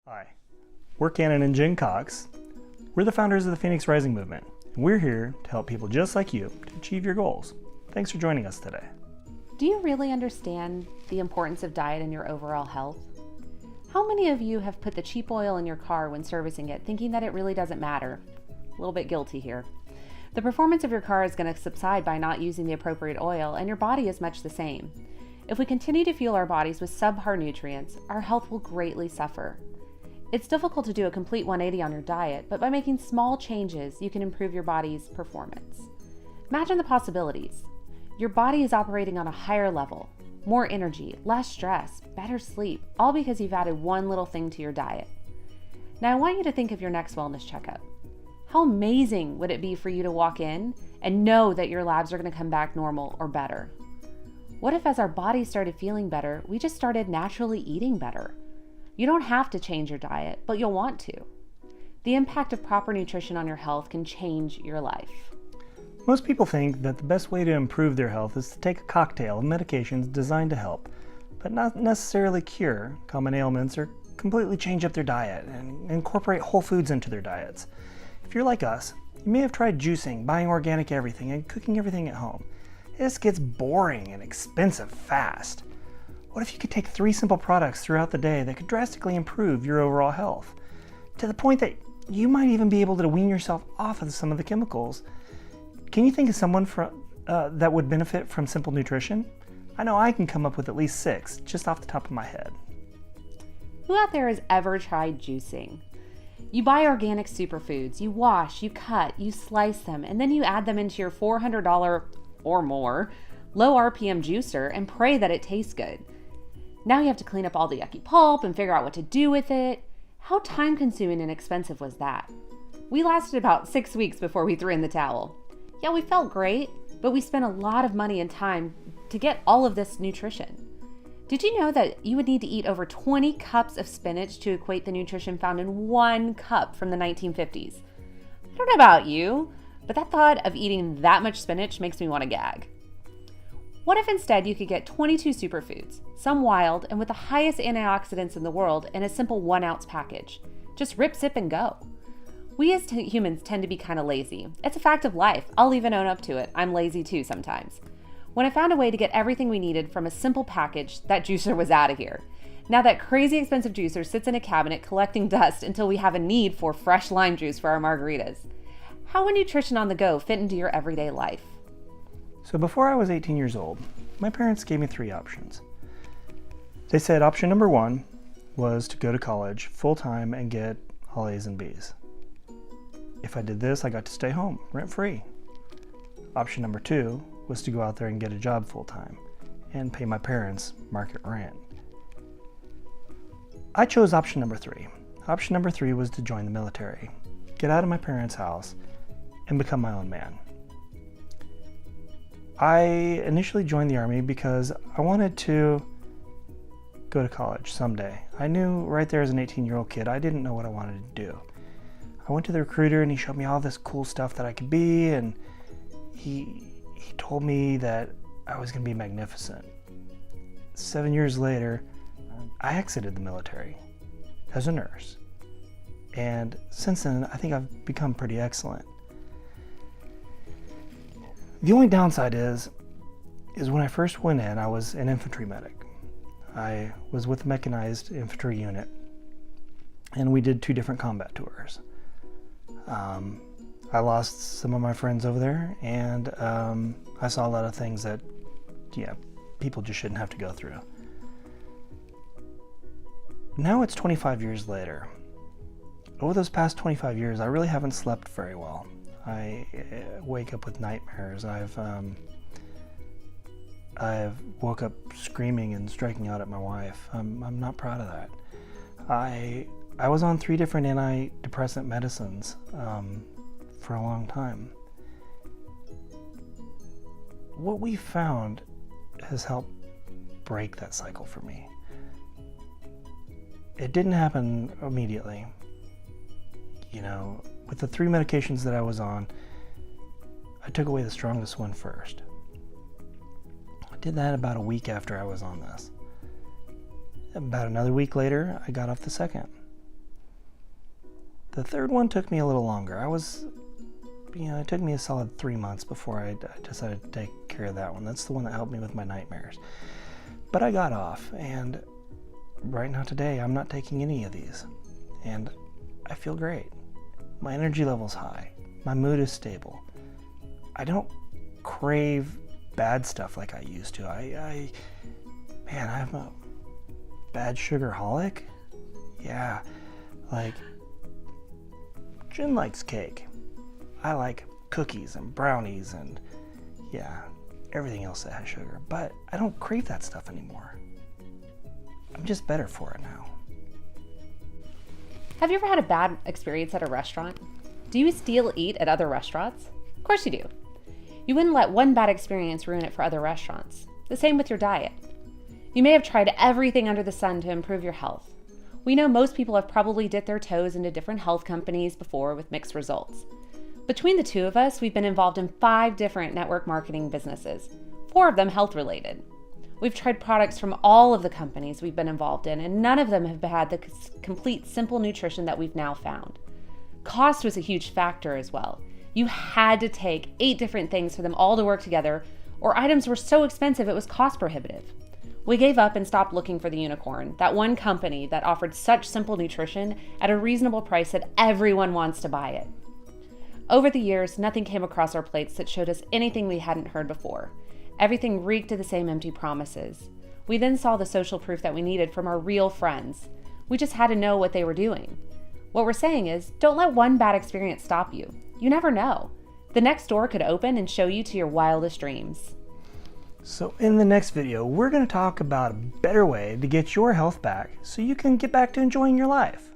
Hi, we're Cannon and Jen Cox. We're the founders of the Phoenix Rising movement, and we're here to help people just like you to achieve your goals. Thanks for joining us today. Do you really understand the importance of diet in your overall health? How many of you have put the cheap oil in your car when servicing it, thinking that it really doesn't matter? A little bit guilty here. The performance of your car is going to subside by not using the appropriate oil, and your body is much the same. If we continue to fuel our bodies with subpar nutrients, our health will greatly suffer. It's difficult to do a complete 180 on your diet, but by making small changes, you can improve your body's performance. Imagine the possibilities. Your body is operating on a higher level, more energy, less stress, better sleep, all because you've added one little thing to your diet. Now I want you to think of your next wellness checkup. How amazing would it be for you to walk in and know that your labs are going to come back normal or better? What if as our bodies started feeling better, we just started naturally eating better? You don't have to change your diet, but you'll want to. The impact of proper nutrition on your health can change your life. Most people think that the best way to improve their health is to take a cocktail of medications designed to help, but not necessarily cure common ailments or completely change up their diet and incorporate whole foods into their diets. If you're like us, you may have tried juicing, buying organic everything, and cooking everything at home. This gets boring and expensive fast. What if you could take 3 simple products throughout the day that could drastically improve your overall health? To the point that you might even be able to wean yourself off of some of the chemicals. Can you think of someone that would benefit from simple nutrition? I know I can come up with at least 6 just off the top of my head. Who out there has ever tried juicing? You buy organic superfoods, you wash, you cut, you slice them, and then you add them into your $400 or more low RPM juicer and pray that it tastes good. Now you have to clean up all the yucky pulp and figure out what to do with it. How time consuming and expensive was that? We lasted about 6 weeks before we threw in the towel. Yeah, we felt great, but we spent a lot of money and time to get all of this nutrition. Did you know that you would need to eat over 20 cups of spinach to equate the nutrition found in 1 cup from the 1950s? I don't know about you, but that thought of eating that much spinach makes me want to gag. What if instead you could get 22 superfoods, some wild and with the highest antioxidants in the world, in a simple 1-ounce package? Just rip, sip, and go. We as humans tend to be kind of lazy. It's a fact of life. I'll even own up to it. I'm lazy too sometimes. When I found a way to get everything we needed from a simple package, that juicer was out of here. Now that crazy expensive juicer sits in a cabinet collecting dust until we have a need for fresh lime juice for our margaritas. How would nutrition on the go fit into your everyday life? So before I was 18 years old, my parents gave me 3 options. They said option number 1 was to go to college full-time and get all A's and B's. If I did this, I got to stay home, rent-free. Option number 2 was to go out there and get a job full-time and pay my parents market rent. I chose option number 3. Option number 3 was to join the military, get out of my parents' house, and become my own man. I initially joined the Army because I wanted to go to college someday. I knew right there as an 18-year-old kid, I didn't know what I wanted to do. I went to the recruiter and he showed me all this cool stuff that I could be, and he told me that I was going to be magnificent. 7 years later, I exited the military as a nurse. And since then, I think I've become pretty excellent. The only downside is when I first went in, I was an infantry medic. I was with a mechanized infantry unit, and we did 2 different combat tours. I lost some of my friends over there, and I saw a lot of things that, people just shouldn't have to go through. Now it's 25 years later. Over those past 25 years, I really haven't slept very well. I wake up with nightmares. I've woke up screaming and striking out at my wife. I'm not proud of that. I was on 3 different antidepressant medicines for a long time. What we found has helped break that cycle for me. It didn't happen immediately. With the 3 medications that I was on, I took away the strongest one first. I did that about a week after I was on this. About another week later, I got off the second. The third one took me a little longer. It took me a solid 3 months before I decided to take care of that one. That's the one that helped me with my nightmares. But I got off, and right now today, I'm not taking any of these. And I feel great. My energy level's high. My mood is stable. I don't crave bad stuff like I used to. I'm a bad sugarholic. Yeah, like, Jen likes cake. I like cookies and brownies and, yeah, everything else that has sugar. But I don't crave that stuff anymore. I'm just better for it now. Have you ever had a bad experience at a restaurant? Do you still eat at other restaurants? Of course you do. You wouldn't let one bad experience ruin it for other restaurants. The same with your diet. You may have tried everything under the sun to improve your health. We know most people have probably dipped their toes into different health companies before with mixed results. Between the two of us, we've been involved in 5 different network marketing businesses, 4 of them health-related. We've tried products from all of the companies we've been involved in, and none of them have had the complete simple nutrition that we've now found. Cost was a huge factor as well. You had to take 8 different things for them all to work together, or items were so expensive it was cost prohibitive. We gave up and stopped looking for the unicorn, that one company that offered such simple nutrition at a reasonable price that everyone wants to buy it. Over the years, nothing came across our plates that showed us anything we hadn't heard before. Everything reeked of the same empty promises. We then saw the social proof that we needed from our real friends. We just had to know what they were doing. What we're saying is, don't let one bad experience stop you. You never know. The next door could open and show you to your wildest dreams. So in the next video, we're going to talk about a better way to get your health back so you can get back to enjoying your life.